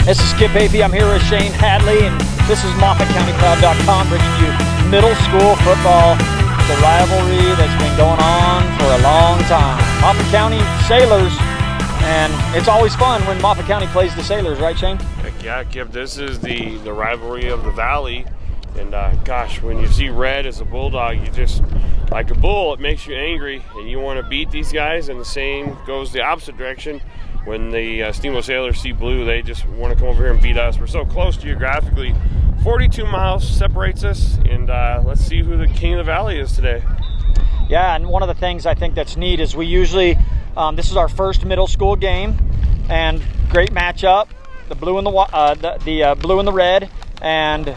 This is Skip Apey. I'm here with Shane Hadley, and this is MOFFATCOUNTYPROUD.COM bringing you middle school football. The rivalry that's been going on for a long time. Moffat County Sailors, and it's always fun when Moffat County plays the Sailors, right, Shane? Heck yeah, Kip. This is the rivalry of the Valley. And gosh, when you see red as a bulldog, you just, like a bull, it makes you angry, and you want to beat these guys. And the same goes the opposite direction. When the Steamboat Sailors see blue, they just want to come over here and beat us. We're so close geographically. 42 miles separates us, and let's see who the king of the valley is today. Yeah, and one of the things I think that's neat is we usually, this is our first middle school game, and great matchup. The blue and the blue and the red, and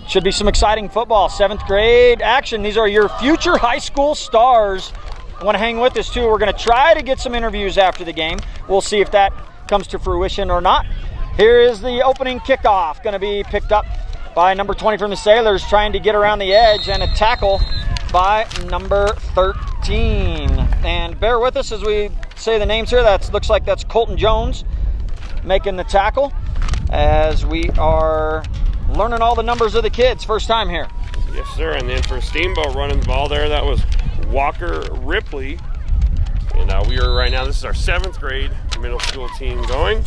should be some exciting football. 7th grade action. These are your future high school stars. I want to hang with us too. We're going to try to get some interviews after the game. We'll see if that comes to fruition or not. Here is the opening kickoff. Going to be picked up by number 20 from the Sailors, trying to get around the edge, and a tackle by number 13. And bear with us as we say the names here. That looks like that's Colton Jones making the tackle, as we are learning all the numbers of the kids. First time here. Yes, sir. And then for Steamboat running the ball there, that was Walker Ripley. And we are right now, this is our 7th grade middle school team going.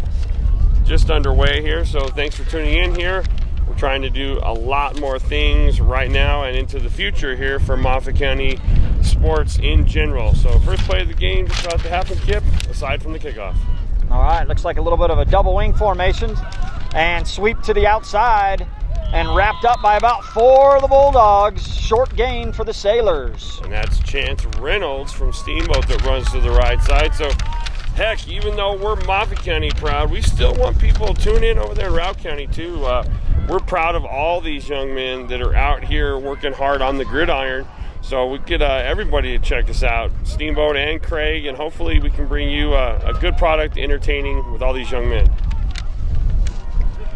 Just underway here, so thanks for tuning in here. We're trying to do a lot more things right now and into the future here for Moffat County sports in general. So first play of the game just about to happen, Kip, aside from the kickoff. All right, looks like a little bit of a double wing formation, and sweep to the outside, and wrapped up by about 4 of the Bulldogs. Short gain for the Sailors. And that's Chance Reynolds from Steamboat that runs to the right side. So, heck, even though we're Moffat County proud, we still want people to tune in over there in Routt County too. We're proud of all these young men that are out here working hard on the gridiron. So we get everybody to check us out, Steamboat and Craig, and hopefully we can bring you a good product entertaining with all these young men.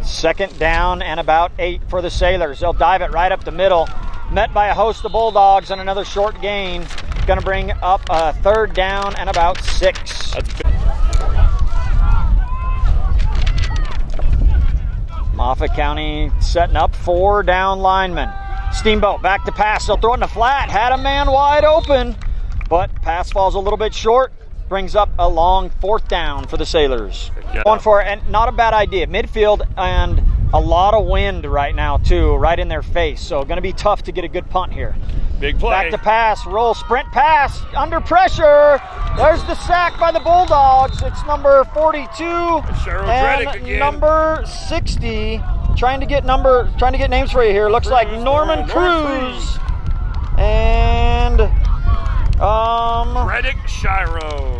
2nd down and about 8 for the Sailors. They'll dive it right up the middle, met by a host of Bulldogs, and another short gain. Going to bring up a 3rd down and about 6. Moffat County setting up 4 down linemen. Steamboat back to pass. They'll throw it in the flat. Had a man wide open, but pass falls a little bit short. Brings up a long 4th down for the Sailors. Going for it, and not a bad idea. Midfield, and a lot of wind right now too, right in their face. So going to be tough to get a good punt here. Big play. Back to pass, roll, sprint pass, under pressure. There's the sack by the Bulldogs. It's number 42 and number 60. Trying to get names for you here. Looks like Norman Cruz and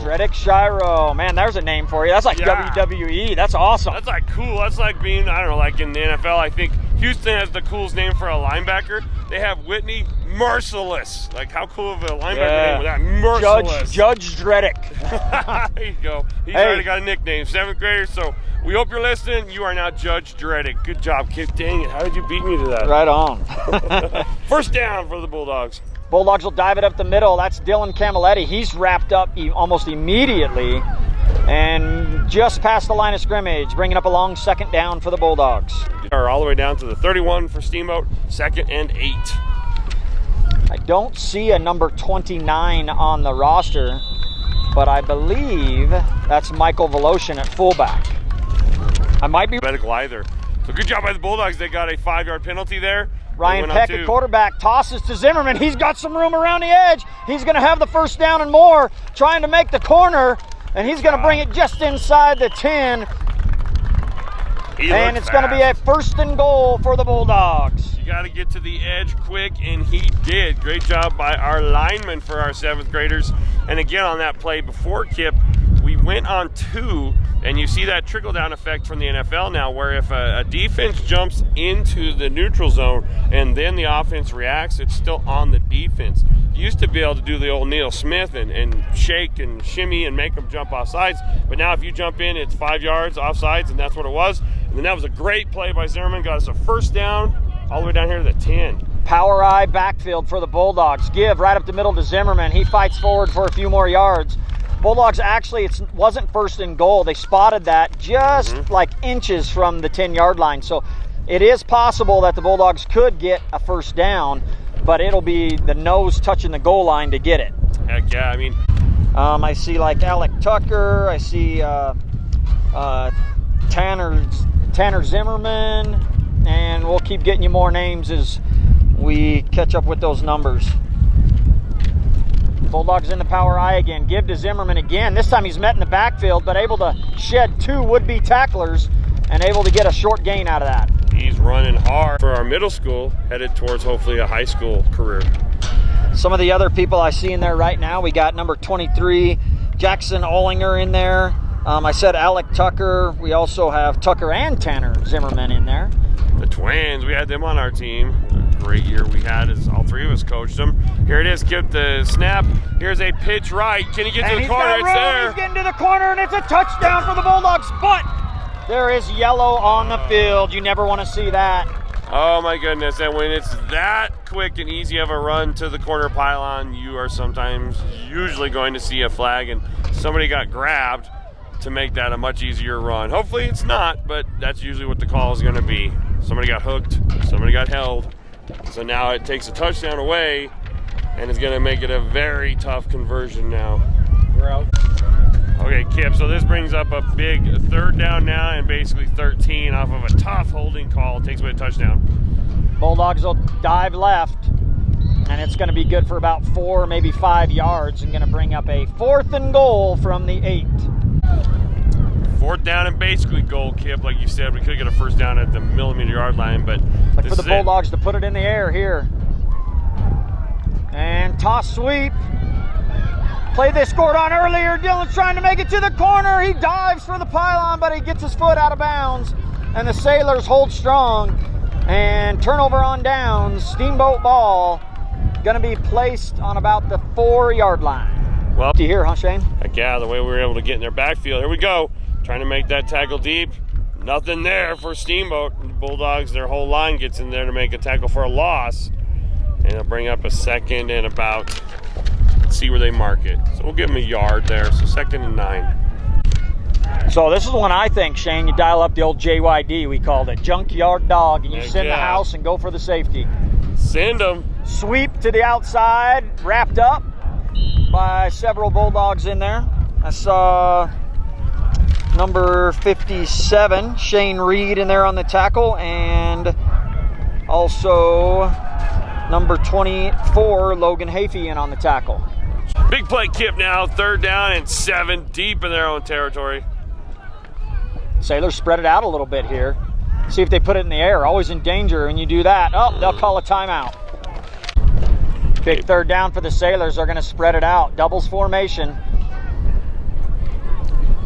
Reddick Shiro. Man, there's a name for you. That's like WWE. That's awesome. That's like cool. That's like being, I don't know, like in the NFL, I think Houston has the coolest name for a linebacker. They have Whitney Merciless. Like, how cool of a linebacker name was that? Merciless. Judge Dreddick. There you go. He's already got a nickname. 7th grader, so we hope you're listening. You are now Judge Dreddick. Good job, kid. Dang it. How did you beat me to that? Right on. 1st down for the Bulldogs. Bulldogs will dive it up the middle. That's Dylan Camilletti. He's wrapped up almost immediately and just past the line of scrimmage, bringing up a long 2nd down for the Bulldogs. All the way down to the 31 for Steamboat, 2nd and 8. I don't see a number 29 on the roster, but I believe that's Michael Voloshin at fullback. I might be medical either. So good job by the Bulldogs. They got a 5-yard penalty there. Ryan Peck at quarterback, tosses to Zimmerman. He's got some room around the edge. He's going to have the 1st down and more, trying to make the corner, and he's going to bring it just inside the 10. And it's going to be a 1st and goal for the Bulldogs. You got to get to the edge quick, and he did. Great job by our lineman for our 7th graders. And again, on that play before, Kip, we went on 2, and you see that trickle-down effect from the NFL now, where if a defense jumps into the neutral zone and then the offense reacts, it's still on the defense. You used to be able to do the old Neil Smith and shake and shimmy and make them jump off sides, but now if you jump in, it's 5 yards off sides, and that's what it was. And then that was a great play by Zimmerman, got us a 1st down all the way down here to the 10. Power eye backfield for the Bulldogs. Give right up the middle to Zimmerman. He fights forward for a few more yards. Bulldogs actually, it wasn't first and goal. They spotted that just like inches from the 10-yard line. So it is possible that the Bulldogs could get a first down, but it'll be the nose touching the goal line to get it. Heck yeah, I mean. I see like Alec Tucker. I see Tanner Zimmerman. And we'll keep getting you more names as we catch up with those numbers. Bulldogs in the power I again. Give to Zimmerman again. This time he's met in the backfield, but able to shed 2 would-be tacklers and able to get a short gain out of that. He's running hard for our middle school, headed towards hopefully a high school career. Some of the other people I see in there right now, we got number 23, Jackson Ollinger in there. I said Alec Tucker. We also have Tucker and Tanner Zimmerman in there. The Twins, we had them on our team. A great year we had as all 3 of us coached them. Here it is, Kip, the snap. Here's a pitch right. Can he get to the corner? It's there. He's getting to the corner, and it's a touchdown for the Bulldogs, but there is yellow on the field. You never want to see that. Oh my goodness, and when it's that quick and easy of a run to the corner pylon, you are usually going to see a flag, and somebody got grabbed to make that a much easier run. Hopefully it's not, but that's usually what the call is going to be. Somebody got hooked, somebody got held, so now it takes a touchdown away, and it's going to make it a very tough conversion now. We're out. Okay, Kip, so this brings up a big 3rd down now and basically 13 off of a tough holding call. It takes away a touchdown. Bulldogs will dive left, and it's going to be good for about 4, maybe 5 yards, and going to bring up a 4th and goal from the 8. 4th down and basically goal, Kip. Like you said, we could get a first down at the millimeter-yard line, but look for the Bulldogs to put it in the air here. And toss sweep. Play they scored on earlier. Dylan's trying to make it to the corner. He dives for the pylon, but he gets his foot out of bounds. And the Sailors hold strong. And turnover on downs. Steamboat ball. Going to be placed on about the 4-yard line. Well, do you hear, huh, Shane? Heck yeah, the way we were able to get in their backfield. Here we go. Trying to make that tackle deep. Nothing there for Steamboat. The Bulldogs, their whole line gets in there to make a tackle for a loss. And they'll bring up a 2nd and about, let's see where they mark it. So we'll give them a yard there. So 2nd and 9. So this is one I think, Shane, you dial up the old JYD, we called it. Junkyard dog. And you send the house and go for the safety. Send them. Sweep to the outside. Wrapped up by several Bulldogs in there. I saw number 57, Shane Reed, in there on the tackle, and also number 24, Logan Hafey, in on the tackle. Big play, Kip, now 3rd down and 7, deep in their own territory. Sailors spread it out a little bit here. See if they put it in the air. Always in danger when you do that. Oh, they'll call a timeout. Big 3rd down for the Sailors. They're going to spread it out. Doubles formation.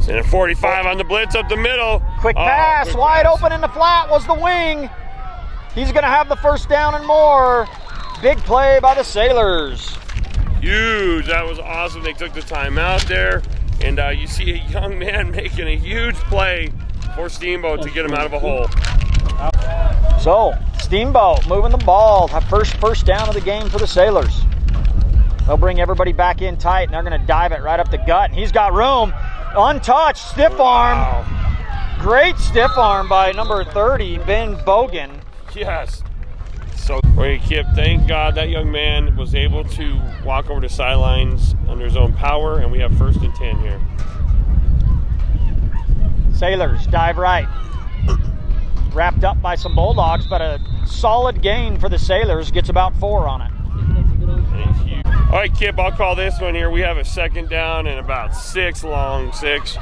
And a 45 on the blitz up the middle. Quick pass, quick wide pass. open in the flat was the wing. He's going to have the first down and more. Big play by the Sailors. Huge, that was awesome. They took the timeout there. And you see a young man making a huge play for Steamboat to get him out of a hole. So, Steamboat moving the ball. First down of the game for the Sailors. They'll bring everybody back in tight, and they're going to dive it right up the gut. And he's got room. Untouched, stiff arm. Wow. Great stiff arm by number 30, Ben Bogan. Yes. So, Kip, thank God that young man was able to walk over the sidelines under his own power, and we have 1st and 10 here. Sailors dive right. Wrapped up by some Bulldogs, but a solid gain for the Sailors. Gets about 4 on it. All right, Kip, I'll call this one here. We have a 2nd down and about 6 long, 6.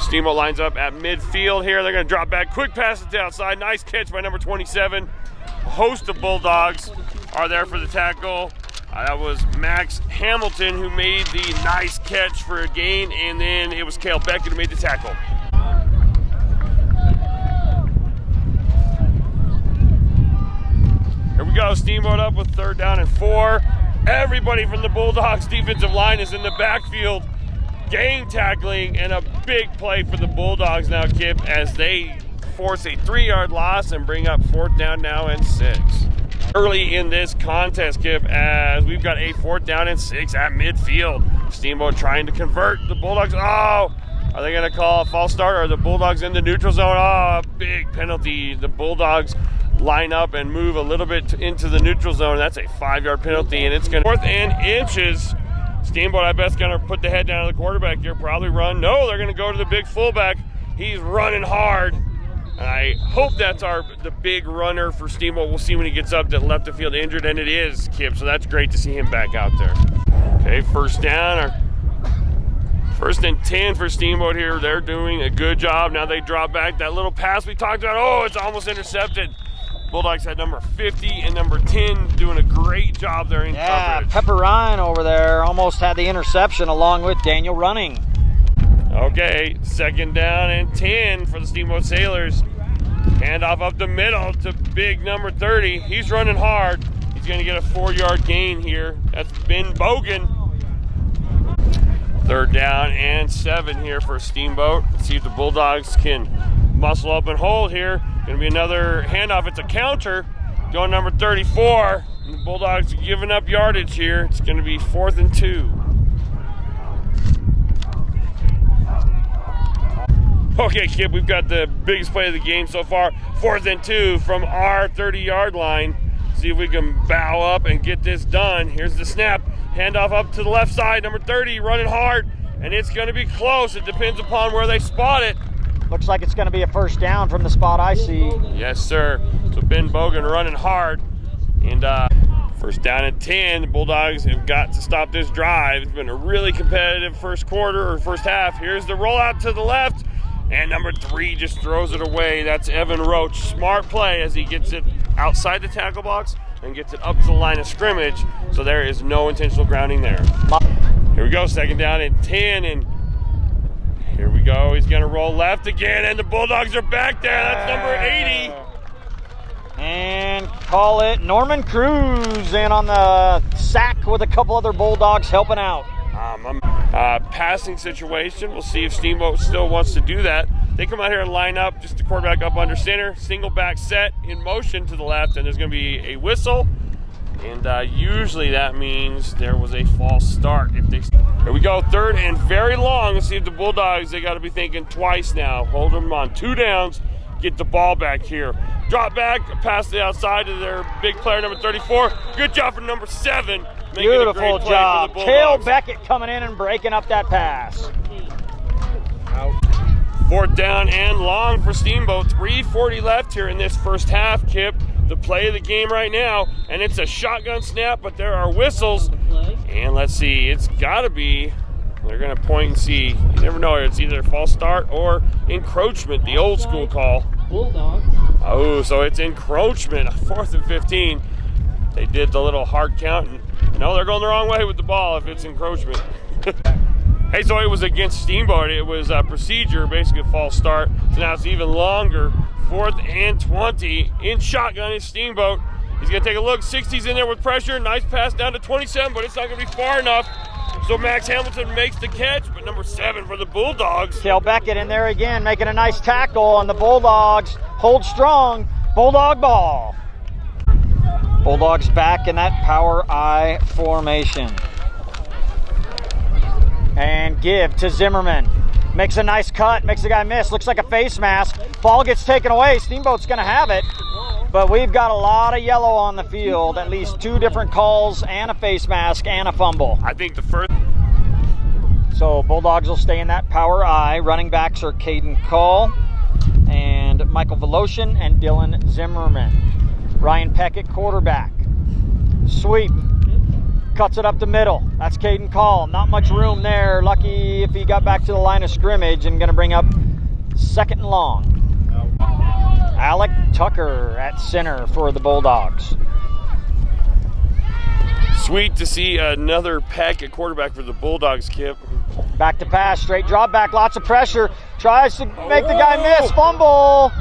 Steamboat lines up at midfield here. They're going to drop back. Quick pass to the outside. Nice catch by number 27. A host of Bulldogs are there for the tackle. That was Max Hamilton who made the nice catch for a gain, and then it was Cale Beckett who made the tackle. Here we go, Steamboat up with 3rd down and 4. Everybody from the Bulldogs defensive line is in the backfield, game tackling, and a big play for the Bulldogs now, Kip, as they force a 3-yard loss and bring up 4th down now and 6. Early in this contest, Kip, as we've got a 4th down and 6 at midfield. Steamboat trying to convert. The Bulldogs, oh, are they going to call a false start, or are the Bulldogs in the neutral zone? Oh, big penalty. The Bulldogs line up and move a little bit into the neutral zone. That's a 5-yard penalty, and it's going to 4th and inches. Steamboat, I bet, is going to put the head down of the quarterback here, probably run. No, they're going to go to the big fullback. He's running hard. And I hope that's the big runner for Steamboat. We'll see when he gets up that left the field injured, and it is Kip, so that's great to see him back out there. Okay, first down, or 1st and 10 for Steamboat here. They're doing a good job. Now they drop back. That little pass we talked about, oh, it's almost intercepted. Bulldogs had number 50 and number 10 doing a great job there in coverage. Pepper Ryan over there almost had the interception along with Daniel running. Okay, 2nd down and 10 for the Steamboat Sailors. Handoff up the middle to big number 30. He's running hard. He's going to get a 4-yard gain here. That's Ben Bogan. 3rd down and 7 here for Steamboat. Let's see if the Bulldogs can muscle up and hold here. Going to be another handoff. It's a counter. Going number 34. And the Bulldogs are giving up yardage here. It's going to be 4th and 2. Okay, Kip, we've got the biggest play of the game so far. 4th and 2 from our 30-yard line. See if we can bow up and get this done. Here's the snap. Handoff up to the left side. Number 30 running hard, and it's going to be close. It depends upon where they spot it. Looks like it's going to be a 1st down from the spot I see. Yes, sir. So Ben Bogan running hard. And 1st down and 10. The Bulldogs have got to stop this drive. It's been a really competitive first quarter or first half. Here's the rollout to the left. And number 3 just throws it away. That's Evan Roach. Smart play as he gets it outside the tackle box and gets it up to the line of scrimmage. So there is no intentional grounding there. Here we go, 2nd down and 10. And here we go. He's going to roll left again. And the Bulldogs are back there. That's number 80. And call it Norman Cruz in on the sack with a couple other Bulldogs helping out. Passing situation. We'll see if Steamboat still wants to do that. They come out here and line up, just the quarterback up under center, single back set in motion to the left, and there's going to be a whistle. And usually that means there was a false start. Here we go, 3rd and very long. Let's see if the Bulldogs, they got to be thinking twice now. Hold them on 2 downs, get the ball back here. Drop back, pass the outside to their big player, number 34. Good job for number 7. Beautiful job. Cale Beckett coming in and breaking up that pass. 4th down and long for Steamboat. 3:40 left here in this first half, Kip. The play of the game right now. And it's a shotgun snap, but there are whistles. And let's see, it's got to be, they're going to point and see. You never know. It's either a false start or encroachment, the old school call. Oh, so it's encroachment. 4th and 15. They did the little hard count. And, no, they're going the wrong way with the ball if it's encroachment. Hey, so it was against Steamboat. It was a procedure, basically a false start. So now it's even longer. 4th and 20 in shotgun is Steamboat. He's going to take a look. 60's in there with pressure. Nice pass down to 27, but it's not going to be far enough. So Max Hamilton makes the catch, but number 7 for the Bulldogs. Cale Beckett in there again, making a nice tackle, and the Bulldogs hold strong. Bulldog ball. Bulldogs back in that power I formation. And give to Zimmerman. Makes a nice cut, makes the guy miss. Looks like a face mask. Ball gets taken away. Steamboat's going to have it. But we've got a lot of yellow on the field. At least 2 different calls and a face mask and a fumble. I think the first. So Bulldogs will stay in that power I. Running backs are Caden Call and Michael Voloshin and Dylan Zimmerman. Ryan Peckett, quarterback. Sweep. Cuts it up the middle. That's Caden Call. Not much room there. Lucky if he got back to the line of scrimmage, and going to bring up 2nd and long. Alec Tucker at center for the Bulldogs. Sweet to see another Peck at quarterback for the Bulldogs, Kip. Back to pass, straight drop back, lots of pressure. Tries to make the guy miss, fumble.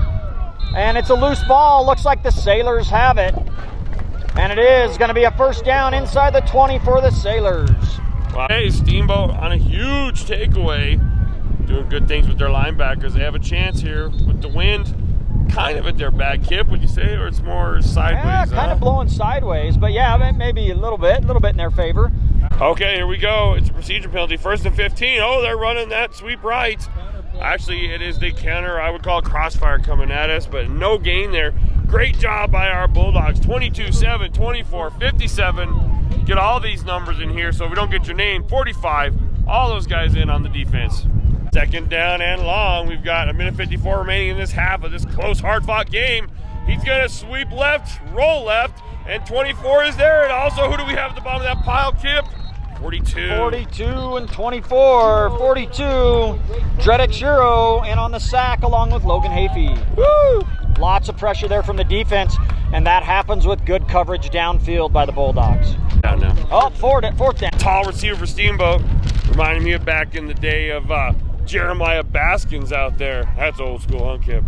And it's a loose ball. Looks like the Sailors have it. And it is going to be a 1st down inside the 20 for the Sailors. Wow. Hey, Steamboat on a huge takeaway. Doing good things with their linebackers. They have a chance here with the wind kind of at their back, Kip, would you say? Or it's more sideways? Yeah, kind of blowing sideways. But yeah, maybe a little bit in their favor. Okay, here we go. It's a procedure penalty. 1st and 15. Oh, they're running that sweep right. Actually, it is the counter. I would call crossfire coming at us, but no gain there. Great job by our Bulldogs. 22-7, 24, 57. Get all these numbers in here so we don't get your name. 45. All those guys in on the defense. 2nd down and long. We've got 1:54 remaining in this half of this close, hard-fought game. He's going to sweep left, roll left, and 24 is there. And also, who do we have at the bottom of that pile, Kip? 42. 42 and 24. 42. Dredek Shiro in on the sack along with Logan Hafey. Woo! Lots of pressure there from the defense, and that happens with good coverage downfield by the Bulldogs. Down now. Oh, fourth down. Tall receiver for Steamboat. Reminding me of back in the day of Jeremiah Baskins out there. That's old school, huh, Kip?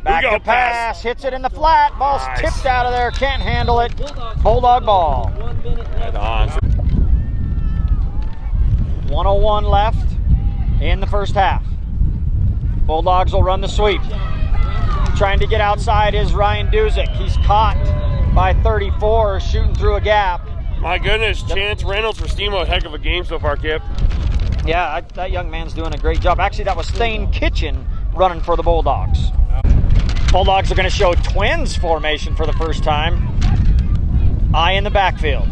Back to pass. Hits it in the flat. Ball's tipped out of there. Can't handle it. Bulldog ball. Right on. 1:01 left in the first half. Bulldogs will run the sweep. Trying to get outside is Ryan Duzick. He's caught by 34, shooting through a gap. My goodness, Chance Reynolds for Steamboat. Heck of a game so far, Kip. Yeah, that young man's doing a great job. Actually, that was Thane Kitchen running for the Bulldogs. Bulldogs are going to show twins formation for the first time. Eye in the backfield.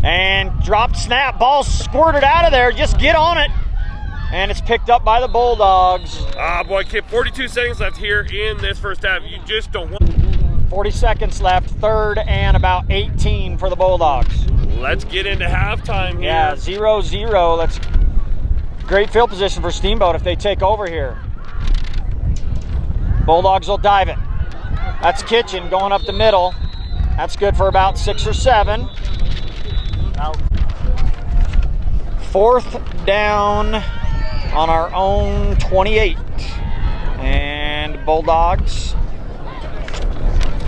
And dropped snap. Ball squirted out of there. Just get on it. And it's picked up by the Bulldogs. Ah, boy, Kip, 42 seconds left here in this first half. You just don't want... 40 seconds left. 3rd and about 18 for the Bulldogs. Let's get into halftime here. Yeah, 0-0. That's great field position for Steamboat if they take over here. Bulldogs will dive it. That's Kitchen going up the middle. That's good for about 6 or 7. 4th down on our own 28. And Bulldogs.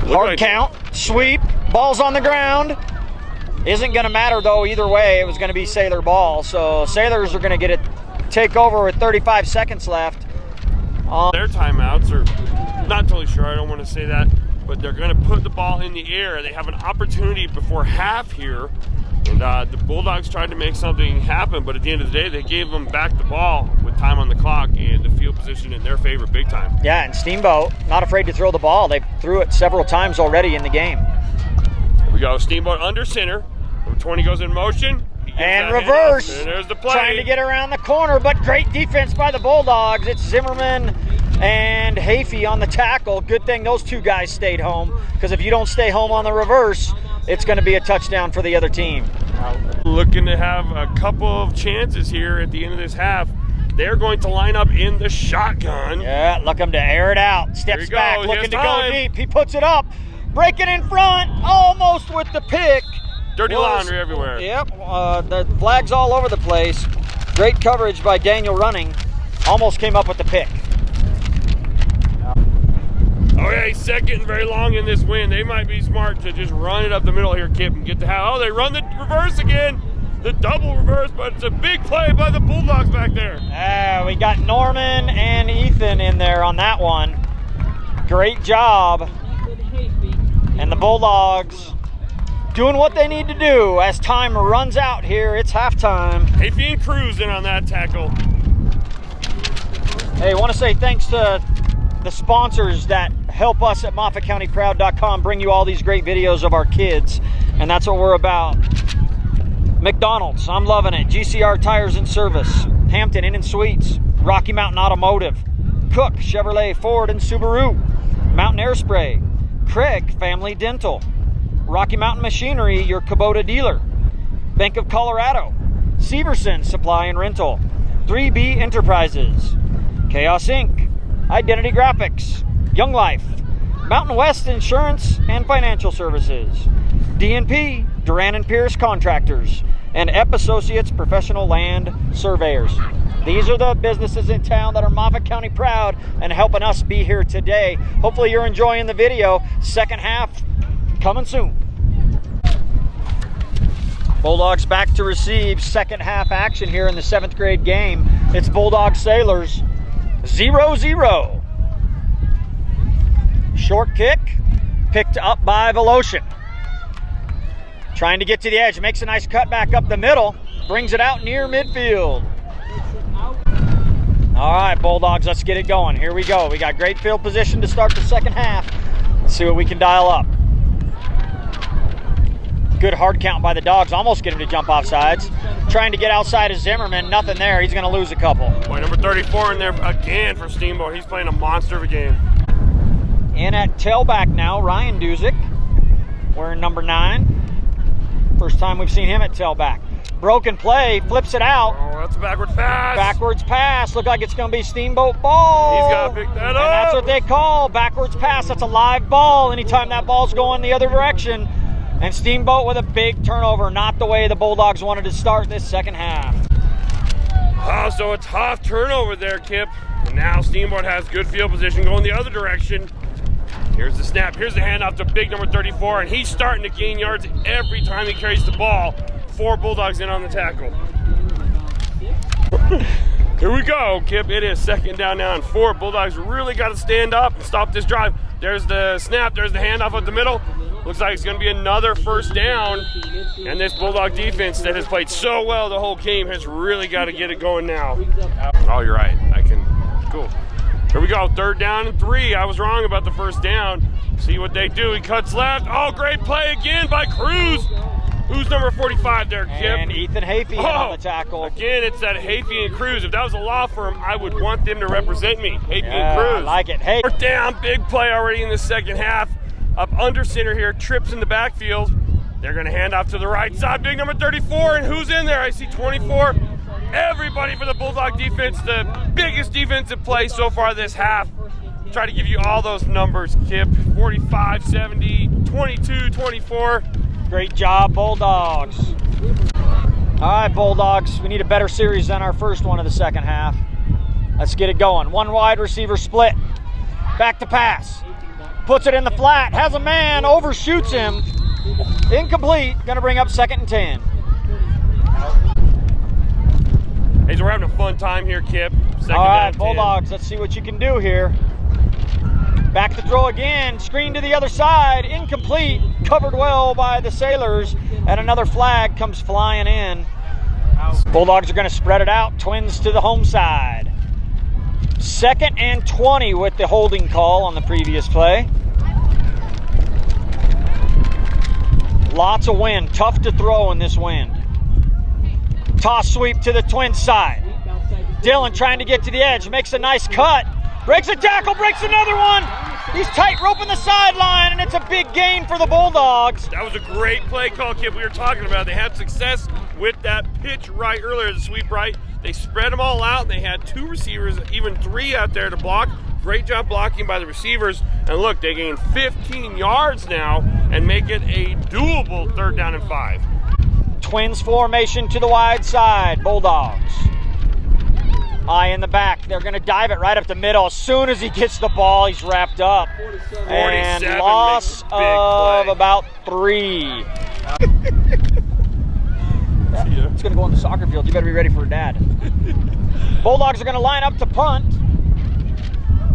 Hard count. Sweep. Ball's on the ground. Isn't going to matter, though, either way. It was going to be Sailor ball. So Sailors are going to get it, take over with 35 seconds left. Their timeouts are not totally sure. I don't want to say that. But they're going to put the ball in the air. They have an opportunity before half here. And the Bulldogs tried to make something happen, but at the end of the day, they gave them back the ball with time on the clock and the field position in their favor big time. Yeah, and Steamboat, not afraid to throw the ball. They threw it several times already in the game. Here we go. Steamboat under center. Number 20 goes in motion. And reverse. And there's the play. Trying to get around the corner, but great defense by the Bulldogs. It's Zimmerman and Hafey on the tackle. Good thing those two guys stayed home, because if you don't stay home on the reverse, it's going to be a touchdown for the other team. Looking to have a couple of chances here at the end of this half. They're going to line up in the shotgun. Yeah, looking to air it out. Steps back, looking to go deep. He puts it up. Breaking in front, almost with the pick. Dirty laundry everywhere. Yep, the flags all over the place. Great coverage by Daniel Running. Almost came up with the pick. Okay, 2nd and very long in this win. They might be smart to just run it up the middle here, Kip, and get the half. Oh, they run the reverse again. The double reverse, but it's a big play by the Bulldogs back there. We got Norman and Ethan in there on that one. Great job. And the Bulldogs doing what they need to do as time runs out here. It's halftime. Hafey and Cruz in on that tackle. Hey, I want to say thanks to the sponsors that help us at MOFFATCOUNTYPROUD.COM bring you all these great videos of our kids, and that's what we're about. McDonald's, I'm loving it. GCR Tires and Service, Hampton Inn and Suites, Rocky Mountain Automotive, Cook, Chevrolet, Ford, and Subaru, Mountain Air Spray, Craig Family Dental, Rocky Mountain Machinery, your Kubota dealer, Bank of Colorado, Severson Supply and Rental, 3B Enterprises, Chaos Inc., Identity Graphics, Young Life, Mountain West Insurance and Financial Services, DNP, Duran and Pierce Contractors, and Ep Associates Professional Land Surveyors. These are the businesses in town that are Moffat County proud and helping us be here today. Hopefully you're enjoying the video. Second half coming soon. Bulldogs back to receive second half action here in the 7th grade game. It's Bulldog Sailors 0-0. Short kick picked up by Voloshin. Trying to get to the edge, makes a nice cut back up the middle, brings it out near midfield. All right, Bulldogs, let's get it going. Here we go. We got great field position to start the second half. Let's see what we can dial up. Good hard count by the Dogs, almost get him to jump off sides. Trying to get outside of Zimmerman, nothing there. He's going to lose a couple. Boy, number 34 in there again for Steamboat. He's playing a monster of a game. In at tailback now, Ryan Duzick, wearing number 9. First time we've seen him at tailback. Broken play, flips it out. Oh, that's a backwards pass. Backwards pass. Look like it's going to be Steamboat ball. He's got to pick that up. And that's what they call backwards pass. That's a live ball anytime that ball's going the other direction. And Steamboat with a big turnover. Not the way the Bulldogs wanted to start this second half. Oh, so a tough turnover there, Kip. And now Steamboat has good field position going the other direction. Here's the snap. Here's the handoff to big number 34. And he's starting to gain yards every time he carries the ball. 4 Bulldogs in on the tackle. Here we go, Kip. It is second down now and 4. Bulldogs really got to stand up and stop this drive. There's the snap. There's the handoff at the middle. Looks like it's going to be another first down. And this Bulldog defense that has played so well the whole game has really got to get it going now. Oh, you're right. Cool. Here we go. 3rd down and 3. I was wrong about the first down. See what they do. He cuts left. Oh, great play again by Cruz. Who's number 45 there, Kip? And Ethan Hafey on the tackle. Again, it's that Hafey and Cruz. If that was a law firm, I would want them to represent me. Hafey and Cruz. I like it. Hey. 4th down, big play already in the second half. Up under center here, trips in the backfield. They're going to hand off to the right side. Big number 34, and who's in there? I see 24. Everybody for the Bulldog defense, the biggest defensive play so far this half. Try to give you all those numbers, Kip. 45, 70, 22, 24. Great job, Bulldogs. All right, Bulldogs, we need a better series than our first one of the second half. Let's get it going. 1 wide receiver split. Back to pass. Puts it in the flat, has a man, overshoots him. Incomplete, gonna bring up 2nd and 10. Hey, so we're having a fun time here, Kip. All right, Bulldogs, let's see what you can do here. Back to throw again, screen to the other side, incomplete, covered well by the Sailors, and another flag comes flying in. Bulldogs are gonna spread it out, Twins to the home side. 2nd and 20 with the holding call on the previous play. Lots of wind, tough to throw in this wind. Toss sweep to the Twins side. Dylan trying to get to the edge, makes a nice cut. Breaks a tackle, breaks another one. He's tight roping the sideline, and it's a big gain for the Bulldogs. That was a great play call, Kip. We were talking about they had success with that pitch right earlier, the sweep right. They spread them all out, and they had 2 receivers, even 3 out there to block. Great job blocking by the receivers. And look, they gain 15 yards now and make it a doable 3rd down and 5. Twins formation to the wide side, Bulldogs. Eye in the back. They're going to dive it right up the middle. As soon as he gets the ball, he's wrapped up. And loss of about 3. It's going to go on the soccer field. You better be ready for Dad. Bulldogs are going to line up to punt.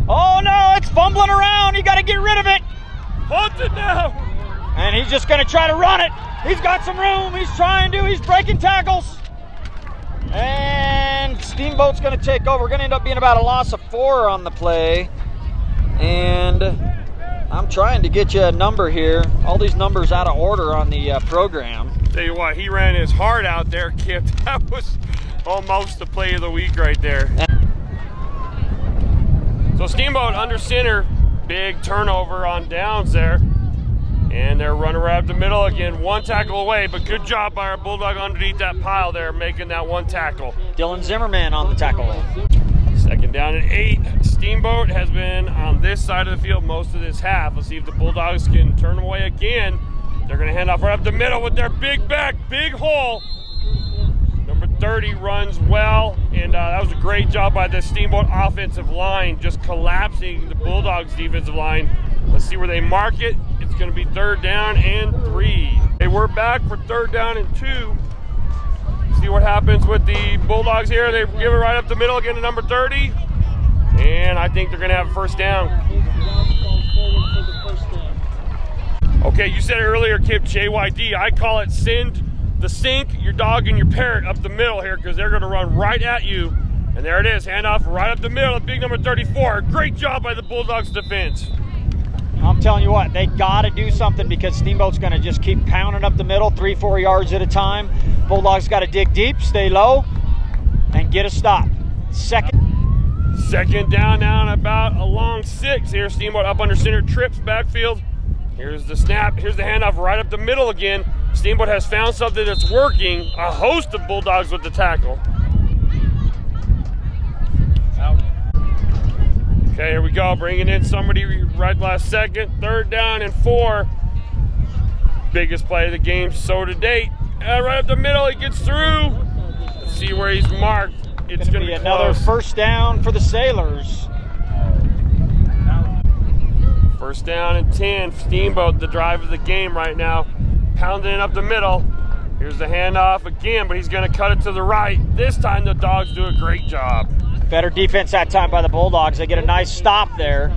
Oh, no, it's fumbling around. You got to get rid of it. Punt it now. And he's just going to try to run it. He's got some room. He's trying to. He's breaking tackles. And Steamboat's going to take over. We're going to end up being about a loss of 4 on the play. And I'm trying to get you a number here. All these numbers out of order on the program. Tell you what, he ran his heart out there, Kip. That was almost the play of the week right there. So Steamboat under center. Big turnover on downs there. And they're running right up the middle again. 1 tackle away, but good job by our Bulldog underneath that pile there, making that 1 tackle. Dylan Zimmerman on the tackle. 2nd down and 8. Steamboat has been on this side of the field most of this half. Let's see if the Bulldogs can turn them away again. They're going to hand off right up the middle with their big back, big hole. Number 30 runs well, and that was a great job by the Steamboat offensive line, just collapsing the Bulldogs defensive line. Let's see where they mark it. It's going to be 3rd down and 3. Hey, we're back for 3rd down and 2. See what happens with the Bulldogs here. They give it right up the middle again to number 30. And I think they're going to have a 1st down. Okay, you said earlier, Kip, JYD. I call it send the sink, your dog, and your parrot up the middle here because they're going to run right at you. And there it is, handoff right up the middle, big number 34. Great job by the Bulldogs defense. I'm telling you what, they got to do something because Steamboat's going to just keep pounding up the middle, 3-4 yards at a time. Bulldogs got to dig deep, stay low, and get a stop. Second down now and about along 6 here. Steamboat up under center, trips backfield. Here's the snap, here's the handoff right up the middle again. Steamboat has found something that's working. A host of Bulldogs with the tackle. Okay, here we go, bringing in somebody right last second. 3rd down and 4. Biggest play of the game so to date. Right up the middle, he gets through. Let's see where he's marked. It's going to be another first down for the Sailors. 1st down and 10. Steamboat, the drive of the game right now. Pounding it up the middle. Here's the handoff again, but he's going to cut it to the right. This time the Dogs do a great job. Better defense that time by the Bulldogs. They get a nice stop there.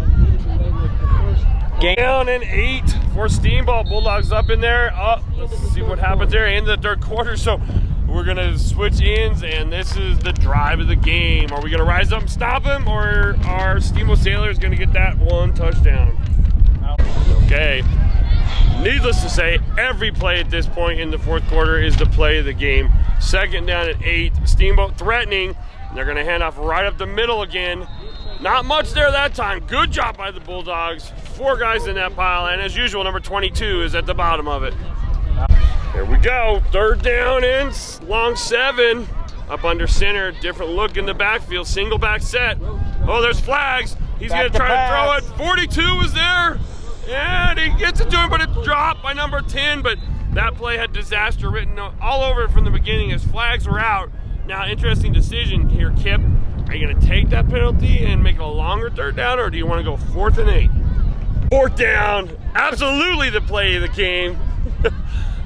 Down and 8 for Steamboat. Bulldogs up in there. Let's see what happens there in the 3rd quarter. So we're going to switch ends, and this is the drive of the game. Are we going to rise up and stop him, or are Steamboat Sailors going to get that 1 touchdown? Okay. Needless to say, every play at this point in the 4th quarter is the play of the game. 2nd down and 8. Steamboat threatening. They're going to hand off right up the middle again. Not much there that time. Good job by the Bulldogs. 4 guys in that pile, and as usual, number 22 is at the bottom of it. Here we go. 3rd down and long 7. Up under center. Different look in the backfield. Single back set. Oh, there's flags. He's going to try to throw it. 42 is there. And he gets it to him, but it's dropped by number 10. But that play had disaster written all over it from the beginning as flags were out. Now, interesting decision here, Kip. Are you going to take that penalty and make it a longer 3rd down, or do you want to go 4th and 8? 4th down, absolutely the play of the game.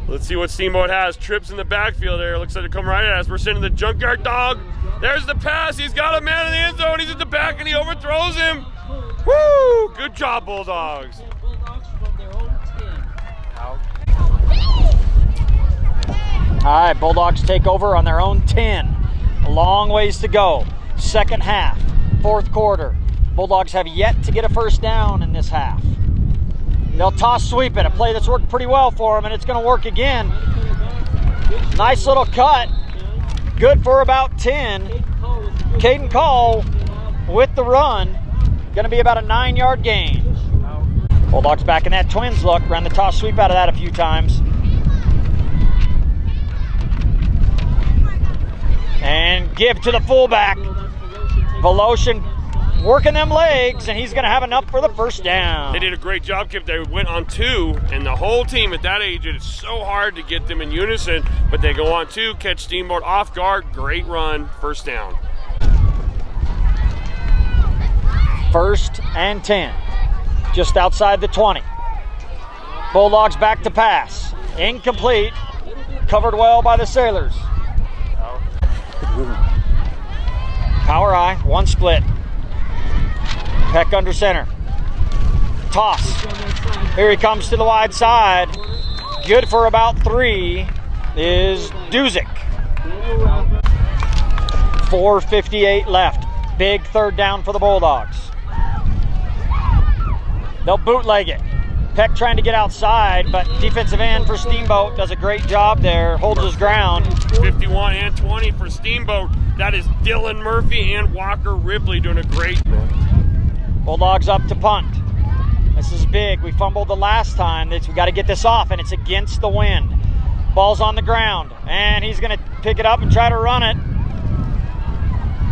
Let's see what Steamboat has. Trips in the backfield there. Looks like they're coming right at us. We're sending the junkyard dog. There's the pass. He's got a man in the end zone. He's at the back, and he overthrows him. Woo! Good job, Bulldogs. All right, Bulldogs take over on their own 10. A long ways to go. 2nd half, 4th quarter. Bulldogs have yet to get a 1st down in this half. They'll toss sweep it, a play that's worked pretty well for them, and it's going to work again. Nice little cut. Good for about 10. Caden Call with the run. Going to be about a 9-yard gain. Bulldogs back in that Twins look. Ran the toss sweep out of that a few times. And give to the fullback. Voloshin working them legs, and he's going to have enough for the 1st down. They did a great job, Kip. They went on 2, and the whole team at that age, it's so hard to get them in unison, but they go on 2, catch Steamboat off guard. Great run, 1st down. 1st and 10. Just outside the 20. Bulldogs back to pass. Incomplete. Covered well by the Sailors. Power I, 1 split. Peck under center. Toss. Here he comes to the wide side. Good for about 3 is Duzick. 4:58 left. Big 3rd down for the Bulldogs. They'll bootleg it. Peck trying to get outside, but defensive end for Steamboat does a great job there, holds his ground. 51 and 20 for Steamboat. That is Dylan Murphy and Walker Ripley doing a great job. Bulldogs up to punt. This is big. We fumbled the last time. We got to get this off, and it's against the wind. Ball's on the ground, and he's going to pick it up and try to run it.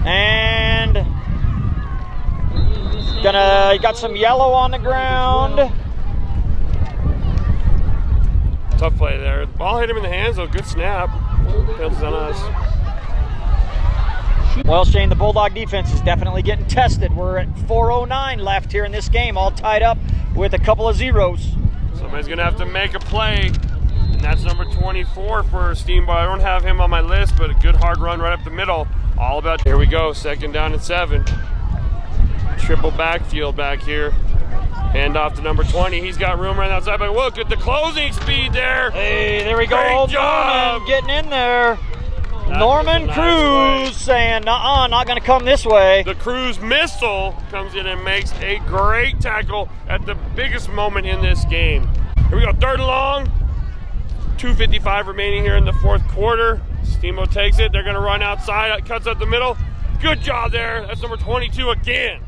And he got some yellow on the ground. Tough play there. The ball hit him in the hands, though. Good snap. Penalties on us. Well, Shane, the Bulldog defense is definitely getting tested. We're at 4:09 left here in this game, all tied up with a couple of zeros. Somebody's going to have to make a play, and that's number 24 for Steamboat. I don't have him on my list, but a good hard run right up the middle. All about, here we go, 2nd down and 7. Triple backfield back here. Hand off to number 20. He's got room right outside, but look at the closing speed there. Hey, there we go. Great Old job. Norman getting in there. That Norman was a nice Cruz saying, nuh-uh, not going to come this way. The Cruz missile comes in and makes a great tackle at the biggest moment in this game. Here we go, 3rd and long. 2:55 remaining here in the 4th quarter. Steamboat takes it. They're going to run outside. Cuts up the middle. Good job there. That's number 22 again.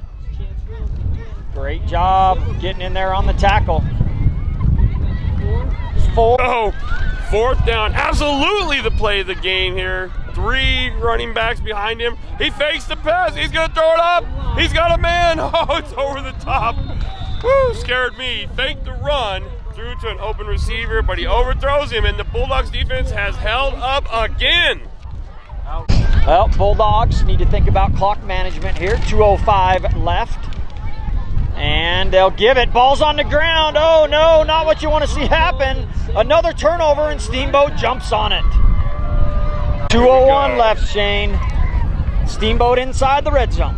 Great job getting in there on the tackle. 4. Oh, 4th down. Absolutely the play of the game here. 3 running backs behind him. He fakes the pass. He's going to throw it up. He's got a man. Oh, it's over the top. Woo, scared me. Faked the run. Threw to an open receiver, but he overthrows him, and the Bulldogs defense has held up again. Well, Bulldogs need to think about clock management here. 2:05 left. And they'll give it. Ball's on the ground. Oh, no, not what you want to see happen. Another turnover, and Steamboat jumps on it. 2:01 left, Shane. Steamboat inside the red zone.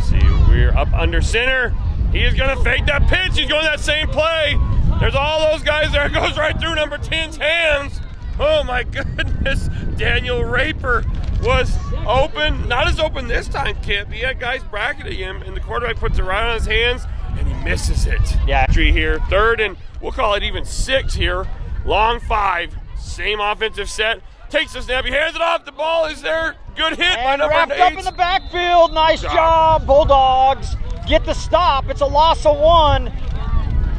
See, we're up under center. He is going to fake that pitch. He's going that same play. There's all those guys there. It goes right through number 10's hands. Oh, my goodness. Daniel Raper was open. Not as open this time, Kip. He had guys bracketing him, and the quarterback puts it right on his hands, and he misses it. Yeah. Here, 3rd and we'll call it even 6 here. Long 5. Same offensive set. Takes the snap. He hands it off. The ball is there. Good hit by And number wrapped 8. up in the backfield. Nice job, Bulldogs. Get the stop. It's a loss of 1.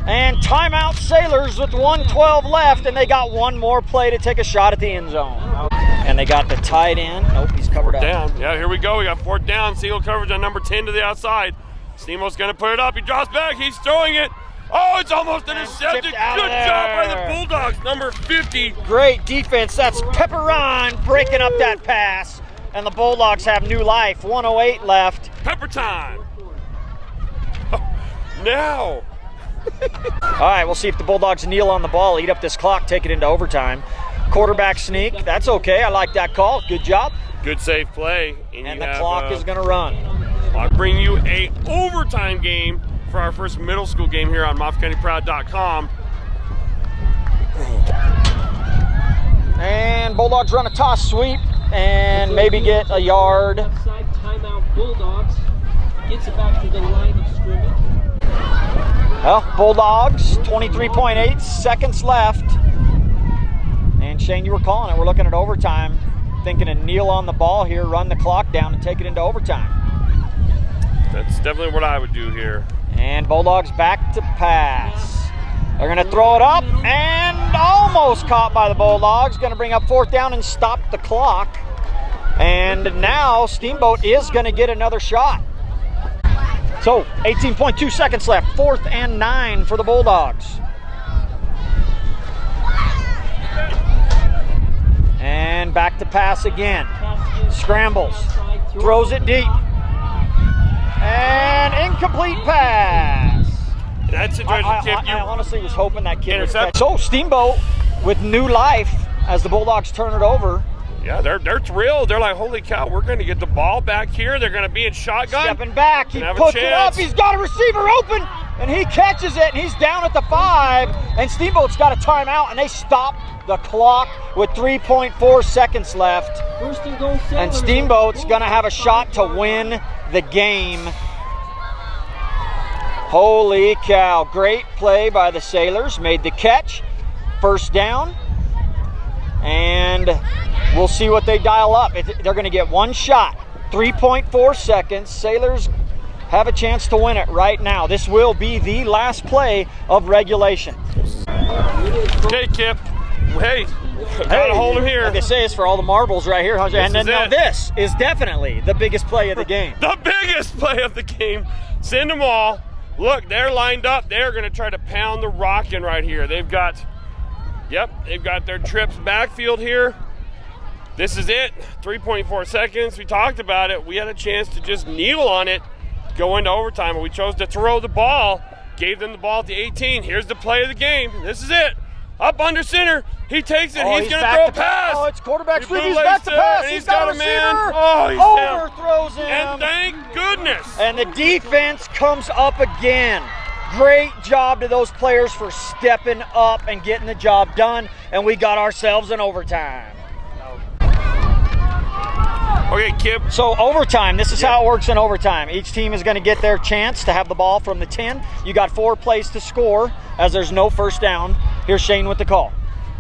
And timeout Sailors with 1:12 left, and they got one more play to take a shot at the end zone. And they got the tight end. Nope, he's covered up. Down. Yeah, here we go. We got 4th down. Single coverage on number 10 to the outside. Steamboat's going to put it up. He drops back. He's throwing it. Oh, it's almost intercepted. Good job by the Bulldogs. Number 50. Great defense. That's Pepperon breaking up that pass. And the Bulldogs have new life. 1:08 left. Pepper time. Now. All right, we'll see if the Bulldogs kneel on the ball, eat up this clock, take it into overtime. Quarterback sneak. That's okay. I like that call. Good job. Good safe play. And the clock is going to run. I'll bring you a overtime game for our first middle school game here on MOFFATCOUNTYPROUD.COM. And Bulldogs run a toss sweep and maybe get a yard. Outside timeout Bulldogs. Gets it back to the line of scrimmage. Well, Bulldogs, 23.8 seconds left. And Shane, you were calling it. We're looking at overtime, thinking to kneel on the ball here, run the clock down, and take it into overtime. That's definitely what I would do here. And Bulldogs back to pass. They're going to throw it up and almost caught by the Bulldogs. Going to bring up 4th down and stop the clock. And now Steamboat is going to get another shot. So 18.2 seconds left. 4th and 9 for the Bulldogs. And back to pass again. Scrambles. Throws it deep. And incomplete pass. That's a treasure, Kip. I honestly was hoping that kid would Intercept. catch. So Steamboat with new life as the Bulldogs turn it over. Yeah, they're thrilled. They're like, holy cow, we're going to get the ball back here. They're going to be in shotgun. Stepping back, he Gonna have a puts it up. chance. He's got a receiver open, and he catches it, and he's down at the 5. And Steamboat's got a timeout, and they stop the clock with 3.4 seconds left. First and goal, Sailors. And Steamboat's going to have a shot to win the game. Holy cow. Great play by the Sailors. Made the catch. 1st down. And we'll see what they dial up. They're going to get one shot. 3.4 seconds. Sailors have a chance to win it right now. This will be the last play of regulation. Okay, Kip. Hey, gotta hold him here. Like they say, it's for all the marbles right here. And then now it. this is definitely the biggest play of the game. The biggest play of the game. Send them all. Look, they're lined up. They're going to try to pound the rock in right here. They've got their trips backfield here. This is it. 3.4 seconds. We talked about it. We had a chance to just kneel on it, go into overtime, but we chose to throw the ball. Gave them the ball at the 18. Here's the play of the game. This is it. Up under center. He takes it. He's going to throw a pass. Oh, it's quarterback sweep. He He's back to bootlegs it, pass. and He's got a man. receiver. Oh, he's overthrows him. And thank goodness. And the defense comes up again. Great job to those players for stepping up and getting the job done, and we got ourselves an overtime. Okay, Kip. So overtime, this is how it works in overtime. Each team is going to get their chance to have the ball from the 10. You got 4 plays to score as there's no first down. Here's Shane with the call.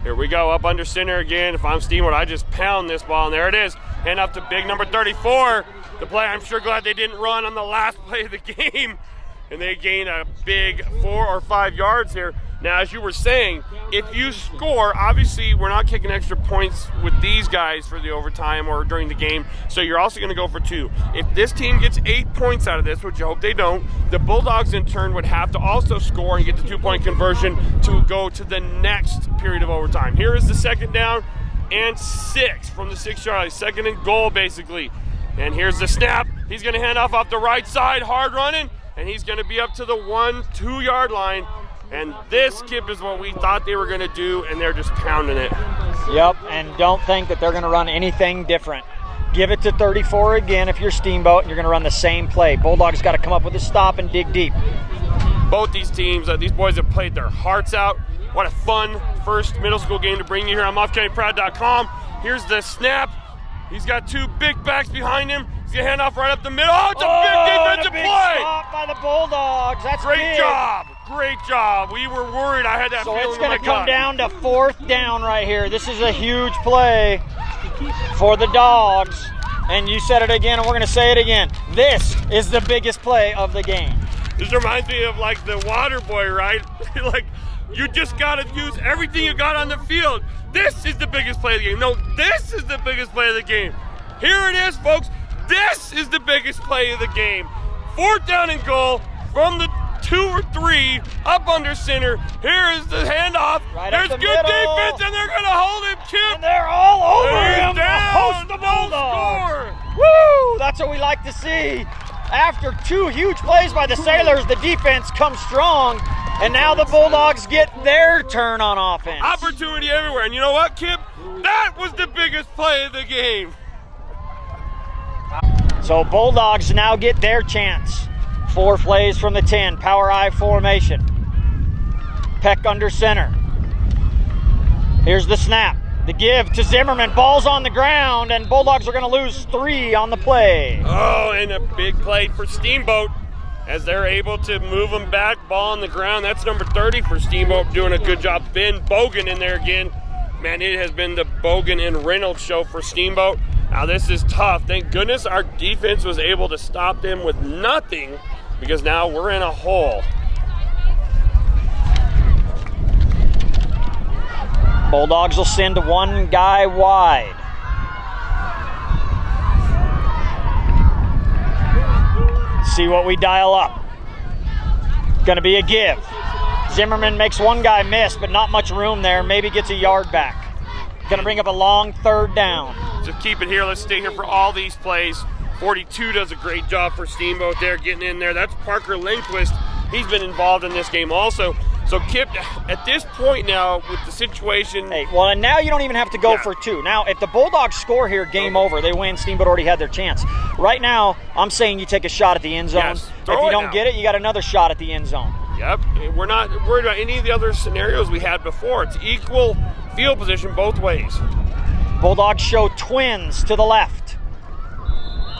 Here we go, up under center again. If I'm Steamboat, I just pound this ball, and there it is. Hand up to big number 34. The play, I'm sure glad they didn't run on the last play of the game. And they gain a big 4 or 5 yards here. Now, as you were saying, if you score, obviously we're not kicking extra points with these guys for the overtime or during the game, so you're also going to go for 2. If this team gets 8 points out of this, which I hope they don't, the Bulldogs in turn would have to also score and get the 2-point conversion to go to the next period of overtime. Here is the 2nd down and 6 from the 6-yard line, 2nd and goal basically. And here's the snap. He's going to hand off the right side, hard running, and he's going to be up to the 1-2 yard line. And this, Kip, is what we thought they were going to do, and they're just pounding it. Yep, and don't think that they're going to run anything different. Give it to 34 again if you're Steamboat, and you're going to run the same play. Bulldogs got to come up with a stop and dig deep. Both these teams, these boys have played their hearts out. What a fun first middle school game to bring you here on MOFFATCOUNTYPROUD.COM. Here's the snap. He's got 2 big backs behind him. He's going to hand off right up the middle. Oh, it's a big defensive play. Stop by the Bulldogs. That's great big. job. Great job. We were worried. I had that feeling in my gut. So it's going to come down to 4th down right here. This is a huge play for the Dogs. And you said it again, and we're going to say it again. This is the biggest play of the game. This reminds me of like the water boy, right? Like, you just got to use everything you got on the field. This is the biggest play of the game. No, this is the biggest play of the game. Here it is, folks. This is the biggest play of the game. 4th down and goal from the 2 or 3 up under center. Here is the handoff. Right There's up the good middle. defense, and they're going to hold him, Kip. And they're all over He's him. down. Host the No Bulldogs. score. Woo! That's what we like to see. After 2 huge plays by the Sailors, the defense comes strong, and now the Bulldogs get their turn on offense. Opportunity everywhere. And you know what, Kip? That was the biggest play of the game. So Bulldogs now get their chance. 4 plays from the 10, power I formation. Peck under center. Here's the snap. The give to Zimmerman. Ball's on the ground, and Bulldogs are going to lose 3 on the play. Oh, and a big play for Steamboat as they're able to move them back. Ball on the ground. That's number 30 for Steamboat, doing a good job. Ben Bogan in there again. Man, it has been the Bogan and Reynolds show for Steamboat. Now this is tough. Thank goodness our defense was able to stop them with nothing, because now we're in a hole. Bulldogs will send 1 guy wide. See what we dial up. Gonna be a give. Zimmerman makes 1 guy miss, but not much room there. Maybe gets a yard back. Gonna bring up a long 3rd down. Just keep it here. Let's stay here for all these plays. 42 does a great job for Steamboat there, getting in there. That's Parker Lindquist. He's been involved in this game also. So, Kip, at this point now, with the situation... Hey, well, and now you don't even have to go for 2. Now, if the Bulldogs score here, game over. They win. Steamboat already had their chance. Right now, I'm saying you take a shot at the end zone. Yes, if you don't get it, you got another shot at the end zone. Yep. We're not worried about any of the other scenarios we had before. It's equal field position both ways. Bulldogs show twins to the left.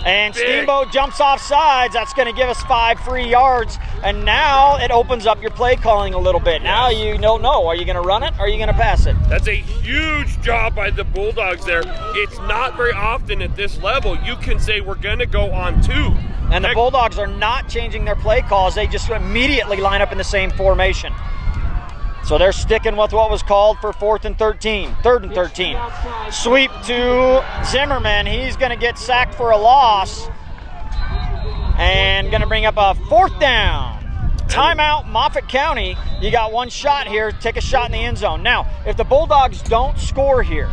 And Big. Steamboat jumps off sides. That's going to give us 5 free yards. And now it opens up your play calling a little bit. Now you don't know. Are you going to run it or are you going to pass it? That's a huge job by the Bulldogs there. It's not very often at this level you can say we're going to go on 2. And the Bulldogs are not changing their play calls. They just immediately line up in the same formation. So they're sticking with what was called for 4th and 13, 3rd and 13. Sweep to Zimmerman. He's going to get sacked for a loss. And going to bring up a 4th down. Timeout, Moffat County. You got 1 shot here. Take a shot in the end zone. Now, if the Bulldogs don't score here,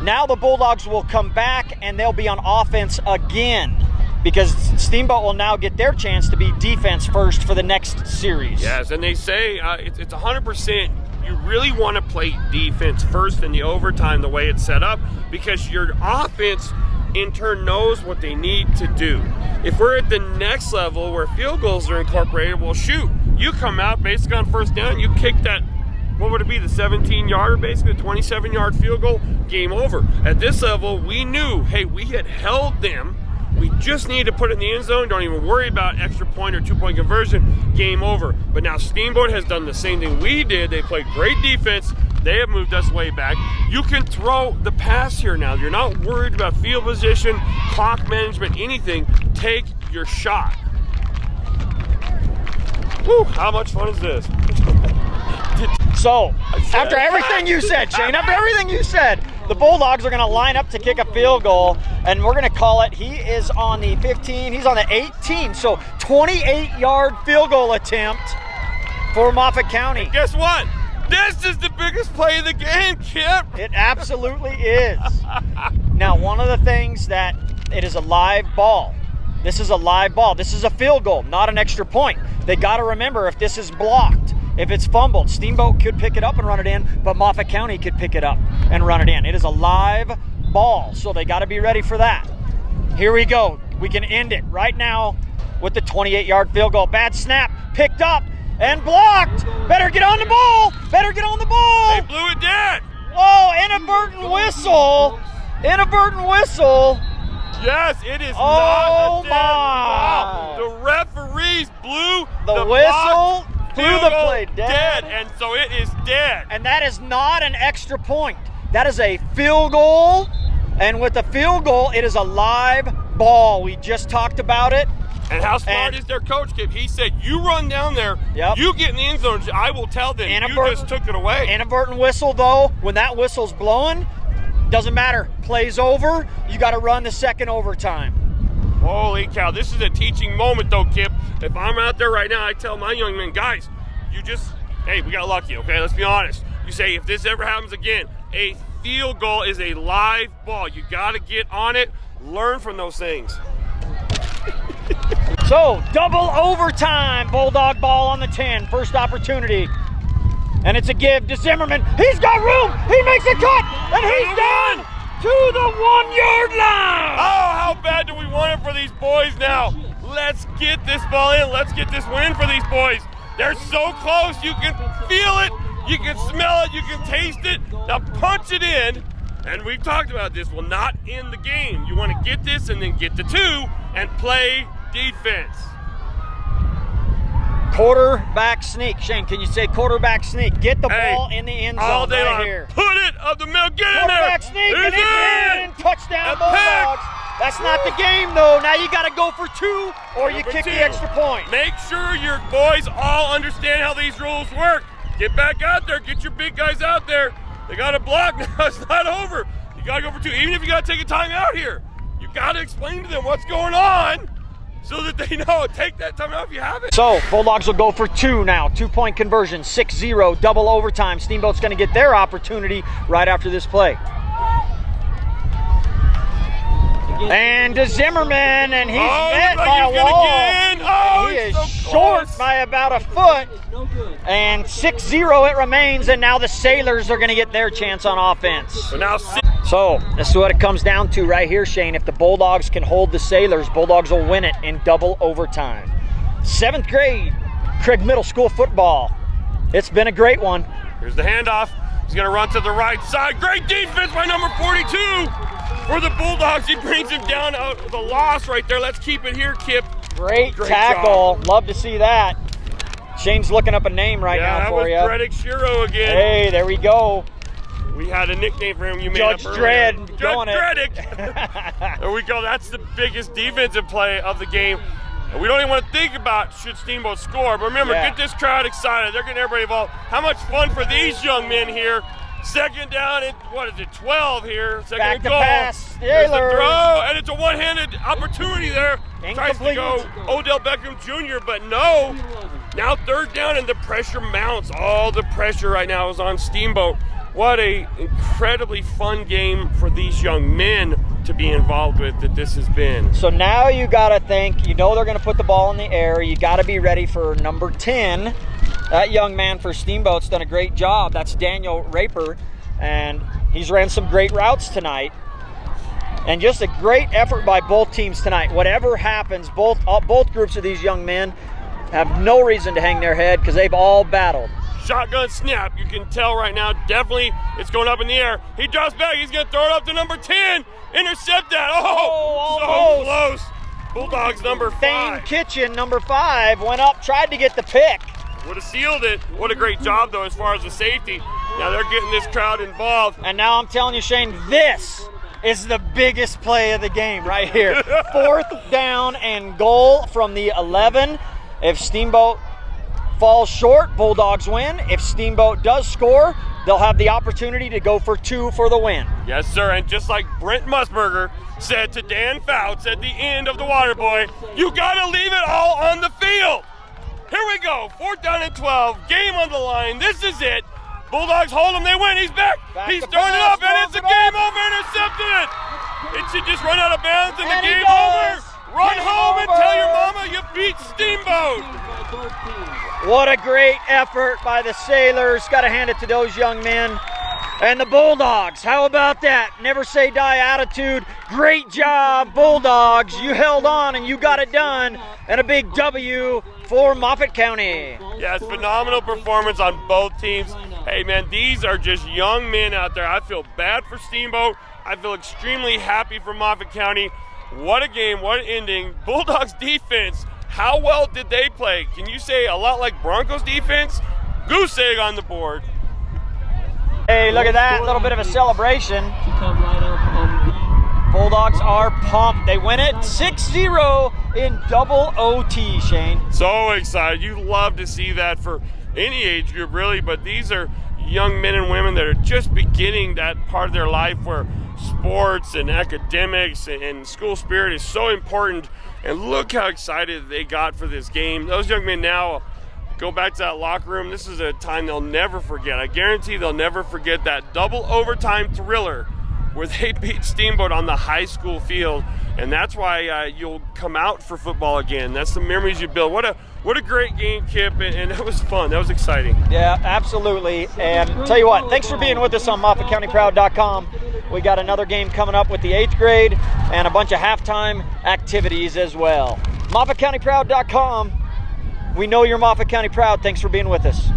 now the Bulldogs will come back and they'll be on offense again, because Steamboat will now get their chance to be defense first for the next series. Yes, and they say it's 100%. You really want to play defense first in the overtime the way it's set up, because your offense in turn knows what they need to do. If we're at the next level where field goals are incorporated, well, shoot, You come out basically on first down, you kick that, what would it be, the 17-yarder, basically, the 27-yard field goal, game over. At this level, we knew, hey, we had held them. We just need to put it in the end zone. Don't even worry about extra point or 2-point conversion. Game over. But now Steamboat has done the same thing we did. They played great defense. They have moved us way back. You can throw the pass here now. You're not worried about field position, clock management, anything. Take your shot. Woo, how much fun is this? So, after everything you said, Shane, after everything you said, the Bulldogs are going to line up to kick a field goal, and we're going to call it. He is on the 15, he's on the 18, so 28-yard field goal attempt for Moffat County. And guess what? This is the biggest play of the game, Kip. It absolutely is. Now, one of the things that it is a live ball. This is a live ball. This is a field goal, not an extra point. They got to remember, if this is blocked, if it's fumbled, Steamboat could pick it up and run it in, but Moffat County could pick it up and run it in. It is a live ball, so they got to be ready for that. Here we go. We can end it right now with the 28-yard field goal. Bad snap, picked up and blocked. Better get on the ball. Better get on the ball. They blew it dead. Oh, inadvertent whistle. Inadvertent whistle. Yes, it is Oh not a dead my. ball. The referees blew The the whistle blocked blew field the goal play dead. and so it is dead. And that is not an extra point. That is a field goal. And with a field goal, it is a live ball. We just talked about it. And how smart And- is their coach, Kip? He said, you run down there, Yep. you get in the end zone, I will tell them, you Inadvertent- just took it away. Inadvertent whistle, though, when that whistle's blowing, doesn't matter. Play's over. You got to run the second overtime. Holy cow, this is a teaching moment though, Kip. If I'm out there right now, I tell my young men, guys, hey, we got lucky, okay? Let's be honest. You say, if this ever happens again, a field goal is a live ball. You got to get on it, learn from those things. So, double overtime. Bulldog ball on the 10. First opportunity. And it's a give to Zimmerman. He's got room. He makes a cut. And he's down to the 1-yard line. Oh, how bad do we want it for these boys now? Let's get this ball in. Let's get this win for these boys. They're so close. You can feel it. You can smell it. You can taste it. Now punch it in. And we've talked about this. Will not end the game. You want to get this and then get the 2 and play defense. Quarterback sneak. Shane, can you say quarterback sneak? Get the Hey, ball in the end all zone day right long. here. Put it up the middle. Get in there. Quarterback sneak, and He's it's in. in. Touchdown, A Bulldogs. pick. That's not the game, though. Now you got to go for 2, or you Number kick 2. the extra point. Make sure your boys all understand how these rules work. Get back out there. Get your big guys out there. They got to block now. It's not over. You got to go for 2. Even if you got to take a time out here, you got to explain to them what's going on so that they know. Take that time out if you have it. So, Bulldogs will go for 2 now. 2-point conversion, 6-0, double overtime. Steamboat's going to get their opportunity right after this play. And to Zimmerman, and he's met looks like by a he's gonna wall. get in. Oh, He is he's so short close. by about a foot. It's no good. And 6-0 it remains, and now the Sailors are going to get their chance on offense. So now So, this is what it comes down to right here, Shane. If the Bulldogs can hold the Sailors, Bulldogs will win it in double overtime. 7th grade, Craig Middle School football. It's been a great one. here's the handoff. He's going to run to the right side. Great defense by number 42 for the Bulldogs. He brings him down out of the loss right there. Let's keep it here, Kip. Great Great tackle. job. Love to see that. Shane's looking up a name right Yeah, now that for was you. Bredick Shiro again. Hey, there we go. We had a nickname for him you made Judge up Dredd, earlier. going it. Judge Dredd. There we go. That's the biggest defensive play of the game. And we don't even want to think about should Steamboat score. But remember, Yeah. get this crowd excited. They're getting everybody involved. How much fun for these young men here. Second down at, 12 here. Second Back and to goal. pass, There's the Steelers. throw, and it's a one-handed opportunity there. Tries to Incomplete. go Odell Beckham Jr., but no. Now 3rd down, and the pressure mounts. All the pressure right now is on Steamboat. What a incredibly fun game for these young men to be involved with that this has been. So now you got to think, you know they're going to put the ball in the air. You got to be ready for number 10. That young man for Steamboat's done a great job. That's Daniel Raper, and he's ran some great routes tonight. And just a great effort by both teams tonight. Whatever happens, both groups of these young men have no reason to hang their head because they've all battled. Shotgun snap. You can tell right now, definitely it's going up in the air. He drops back. He's going to throw it up to number 10. Intercept that. Oh, so close. Bulldogs number 5. Thane Kitchen, number 5, went up, tried to get the pick. Would have sealed it. What a great job, though, as far as the safety. Now they're getting this crowd involved. And now I'm telling you, Shane, this is the biggest play of the game right here. 4th down and goal from the 11. If Steamboat falls short, Bulldogs win. If Steamboat does score, they'll have the opportunity to go for 2 for the win. Yes, sir. And just like Brent Musburger said to Dan Fouts at the end of the Water Boy, you got to leave it all on the field. Here we go. 4th down and 12. Game on the line. This is it. Bulldogs hold him. They win. He's back. He's throwing it up, and it's a game over. Intercepted. It should just run out of bounds, and the game over. Run home and tell your mama you beat Steamboat. What a great effort by the Sailors. Got to hand it to those young men. And the Bulldogs, how about that? Never say die attitude. Great job, Bulldogs. You held on and you got it done. And a big W for Moffat County. Yes, phenomenal performance on both teams. Hey, man, these are just young men out there. I feel bad for Steamboat. I feel extremely happy for Moffat County. What a game, what an ending. Bulldogs defense, how well did they play? Can you say a lot like Broncos defense? Goose egg on the board. Hey, look at that, a little bit of a celebration. Bulldogs are pumped. They win it 6-0 in double OT, Shane. So excited. You love to see that for any age group, really, but these are young men and women that are just beginning that part of their life where sports and academics and school spirit is so important. And look how excited they got for this game. Those young men now go back to that locker room. This is a time they'll never forget. I guarantee they'll never forget that double overtime thriller where they beat Steamboat on the high school field. And that's why you'll come out for football again. That's the memories you build. What a great game, Kip, and that was fun. That was exciting. Yeah, absolutely. And tell you what, thanks for being with us on MOFFATCOUNTYPROUD.com. We got another game coming up with the 8th grade and a bunch of halftime activities as well. MOFFATCOUNTYPROUD.com. We know you're Moffat County proud. Thanks for being with us.